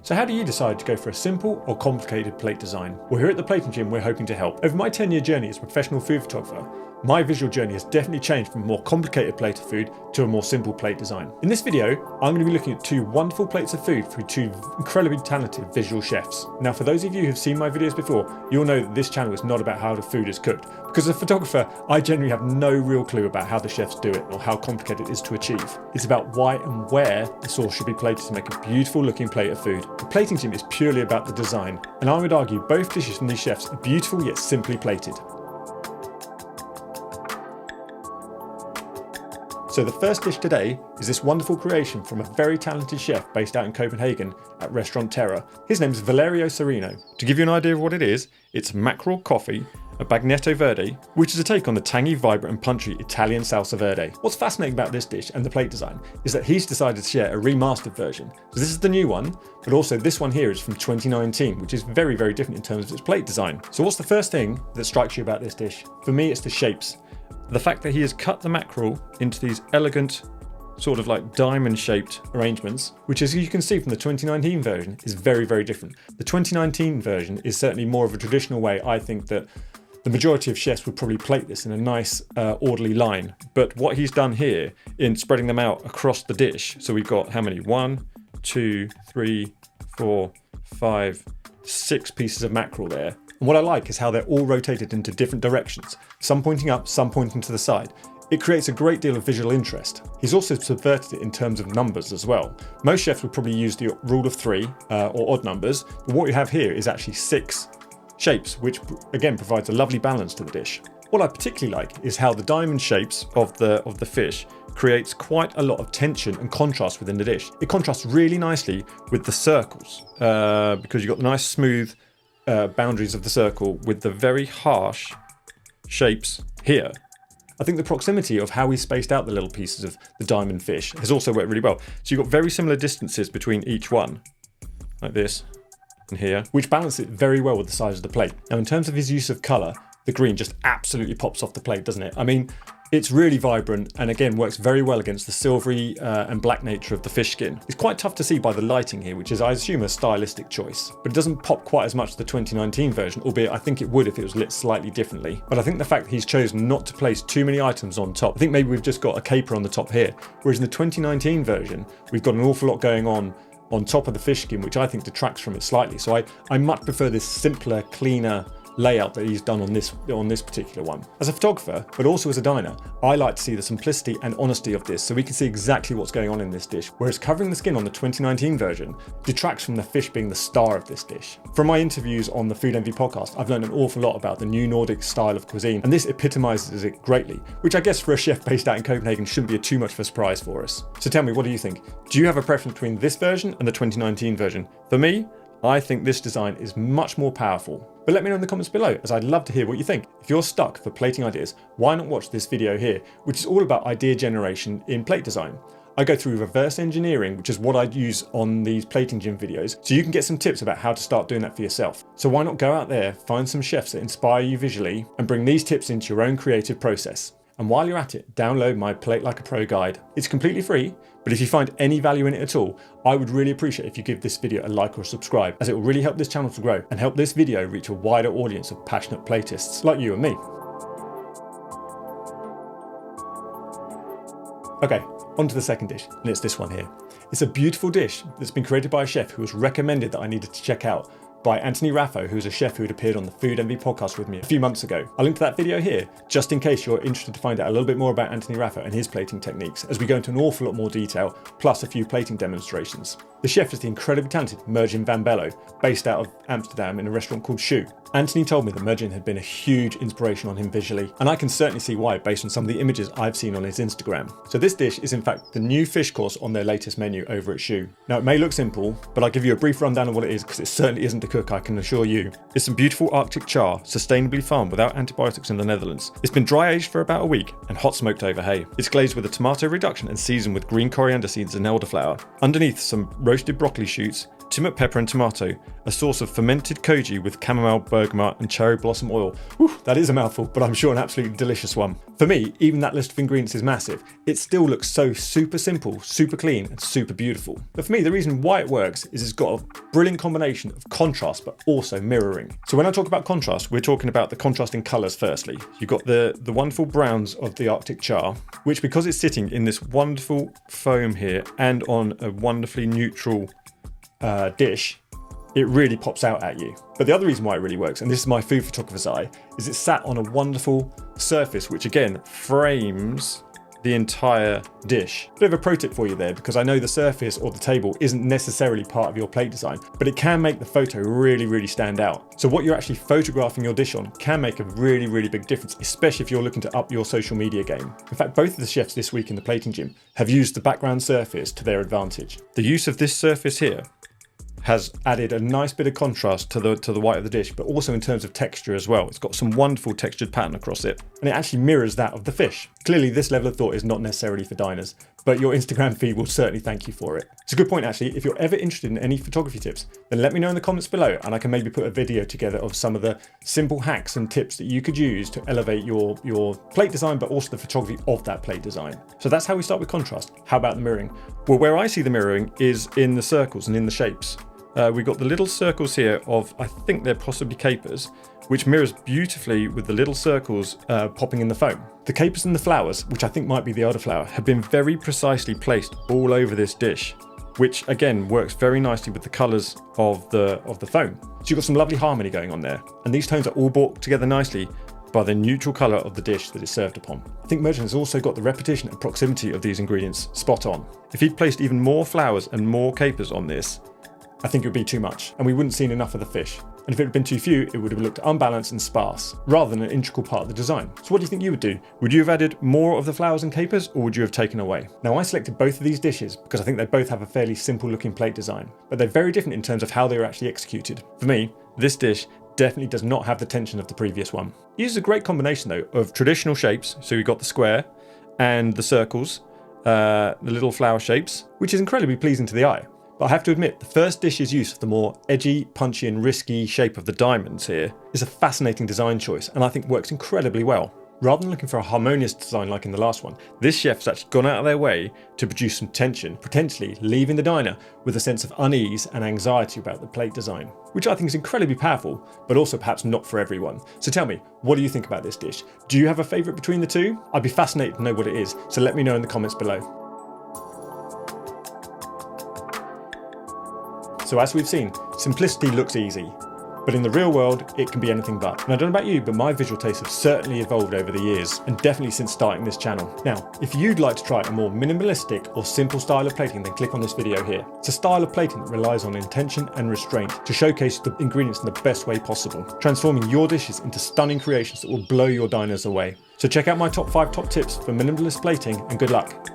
So how do you decide to go for a simple or complicated plate design? Well, here at the Plating Gym, we're hoping to help. Over my 10-year journey as a professional food photographer, my visual journey has definitely changed from a more complicated plate of food to a more simple plate design. In this video, I'm going to be looking at two wonderful plates of food through two incredibly talented visual chefs. Now, for those of you who've seen my videos before, you'll know that this channel is not about how the food is cooked. Because as a photographer, I generally have no real clue about how the chefs do it or how complicated it is to achieve. It's about why and where the sauce should be plated to make a beautiful looking plate of food. The Plating Gym is purely about the design, and I would argue both dishes from these chefs are beautiful yet simply plated. So the first dish today is this wonderful creation from a very talented chef based out in Copenhagen at restaurant Terra. His name is Valerio Serino. To give you an idea of what it is, it's mackerel coffee, a bagnetto verde, which is a take on the tangy, vibrant and punchy Italian salsa verde. What's fascinating about this dish and the plate design is that he's decided to share a remastered version. So this is the new one, but also this one here is from 2019, which is very, very different in terms of its plate design. So what's the first thing that strikes you about this dish? For me, it's the shapes. The fact that he has cut the mackerel into these elegant, sort of like diamond-shaped arrangements, which as you can see from the 2019 version is very, very different. The 2019 version is certainly more of a traditional way. I think that the majority of chefs would probably plate this in a nice, orderly line. But what he's done here in spreading them out across the dish, so we've got how many? 1, 2, 3, 4, 5, 6 pieces of mackerel there. And what I like is how they're all rotated into different directions, some pointing up, some pointing to the side. It creates a great deal of visual interest. He's also subverted it in terms of numbers as well. Most chefs would probably use the rule of 3 or odd numbers, but what we have here is actually 6 shapes, which again provides a lovely balance to the dish. What I particularly like is how the diamond shapes of the fish creates quite a lot of tension and contrast within the dish. It contrasts really nicely with the circles because you've got the nice smooth boundaries of the circle with the very harsh shapes here. I think the proximity of how he spaced out the little pieces of the diamond fish has also worked really well. So you've got very similar distances between each one, like this and here, which balance it very well with the size of the plate. Now in terms of his use of colour, the green just absolutely pops off the plate, doesn't it? I mean, it's really vibrant and again works very well against the silvery and black nature of the fish skin. It's quite tough to see by the lighting here, which is, I assume, a stylistic choice. But it doesn't pop quite as much as the 2019 version, albeit I think it would if it was lit slightly differently. But I think the fact that he's chosen not to place too many items on top, I think maybe we've just got a caper on the top here, whereas in the 2019 version, we've got an awful lot going on top of the fish skin, which I think detracts from it slightly. So I much prefer this simpler, cleaner layout that he's done on this particular one. As a photographer, but also as a diner, I like to see the simplicity and honesty of this so we can see exactly what's going on in this dish, whereas covering the skin on the 2019 version detracts from the fish being the star of this dish. From my interviews on the Food Envy podcast, I've learned an awful lot about the new Nordic style of cuisine, and this epitomizes it greatly, which I guess for a chef based out in Copenhagen shouldn't be too much of a surprise for us. So tell me, what do you think? Do you have a preference between this version and the 2019 version? For me, I think this design is much more powerful. But let me know in the comments below, as I'd love to hear what you think. If you're stuck for plating ideas, why not watch this video here, which is all about idea generation in plate design. I go through reverse engineering, which is what I'd use on these Plating Gym videos, so you can get some tips about how to start doing that for yourself. So why not go out there, find some chefs that inspire you visually, and bring these tips into your own creative process. And while you're at it, download my Plate Like a Pro guide. It's completely free, but if you find any value in it at all, I would really appreciate if you give this video a like or a subscribe, as it will really help this channel to grow and help this video reach a wider audience of passionate platists like you and me. Okay, on to the second dish, and it's this one here. It's a beautiful dish that's been created by a chef who was recommended that I needed to check out by Anthony Raffo, who's a chef who had appeared on the Food Envy podcast with me a few months ago. I'll link to that video here, just in case you're interested to find out a little bit more about Anthony Raffo and his plating techniques, as we go into an awful lot more detail, plus a few plating demonstrations. The chef is the incredibly talented Merijn van Berlo, based out of Amsterdam in a restaurant called Choux. Anthony told me that Merijn had been a huge inspiration on him visually, and I can certainly see why based on some of the images I've seen on his Instagram. So this dish is in fact the new fish course on their latest menu over at Choux. Now it may look simple, but I'll give you a brief rundown of what it is because it certainly isn't to cook, I can assure you. It's some beautiful Arctic char, sustainably farmed without antibiotics in the Netherlands. It's been dry aged for about a week and hot smoked over hay. It's glazed with a tomato reduction and seasoned with green coriander seeds and elderflower. Underneath, some roasted broccoli shoots timot pepper and tomato, a sauce of fermented koji with chamomile, bergamot and cherry blossom oil. Whew, that is a mouthful, but I'm sure an absolutely delicious one. For me, even that list of ingredients is massive. It still looks so super simple, super clean and super beautiful. But for me, the reason why it works is it's got a brilliant combination of contrast but also mirroring. So when I talk about contrast, we're talking about the contrasting colours firstly. You've got the wonderful browns of the Arctic char, which because it's sitting in this wonderful foam here and on a wonderfully neutral dish, it really pops out at you. But the other reason why it really works, and this is my food photographer's eye, is it's sat on a wonderful surface which again frames the entire dish. Bit of a pro tip for you there, because I know the surface or the table isn't necessarily part of your plate design, but it can make the photo really stand out. So what you're actually photographing your dish on can make a really big difference, especially if you're looking to up your social media game. In fact, both of the chefs this week in the plating gym have used the background surface to their advantage. The use of this surface here has added a nice bit of contrast to the white of the dish, but also in terms of texture as well. It's got some wonderful textured pattern across it, and it actually mirrors that of the fish. Clearly, this level of thought is not necessarily for diners, but your Instagram feed will certainly thank you for it. It's a good point actually. If you're ever interested in any photography tips, then let me know in the comments below, and I can maybe put a video together of some of the simple hacks and tips that you could use to elevate your plate design, but also the photography of that plate design. So that's how we start with contrast. How about the mirroring? Well, where I see the mirroring is in the circles and in the shapes. We've got the little circles here of, I think they're possibly capers, which mirrors beautifully with the little circles popping in the foam. The capers and the flowers, which I think might be the elderflower, have been very precisely placed all over this dish, which again works very nicely with the colours of the foam. So you've got some lovely harmony going on there, and these tones are all brought together nicely by the neutral colour of the dish that is served upon. I think Merijn has also got the repetition and proximity of these ingredients spot on. If he'd placed even more flowers and more capers on this, I think it would be too much, and we wouldn't seen enough of the fish. And if it had been too few, it would have looked unbalanced and sparse, rather than an integral part of the design. So what do you think you would do? Would you have added more of the flowers and capers, or would you have taken away? Now I selected both of these dishes because I think they both have a fairly simple looking plate design, but they're very different in terms of how they were actually executed. For me, this dish definitely does not have the tension of the previous one. It uses a great combination though of traditional shapes, so we've got the square and the circles, the little flower shapes, which is incredibly pleasing to the eye. But I have to admit, the first dish's use of the more edgy, punchy and risky shape of the diamonds here is a fascinating design choice, and I think works incredibly well. Rather than looking for a harmonious design like in the last one, this chef's actually gone out of their way to produce some tension, potentially leaving the diner with a sense of unease and anxiety about the plate design, which I think is incredibly powerful, but also perhaps not for everyone. So tell me, what do you think about this dish? Do you have a favourite between the two? I'd be fascinated to know what it is, so let me know in the comments below. So as we've seen, simplicity looks easy, but in the real world, it can be anything but. And I don't know about you, but my visual tastes have certainly evolved over the years, and definitely since starting this channel. Now, if you'd like to try a more minimalistic or simple style of plating, then click on this video here. It's a style of plating that relies on intention and restraint to showcase the ingredients in the best way possible, transforming your dishes into stunning creations that will blow your diners away. So check out my top 5 top tips for minimalist plating, and good luck.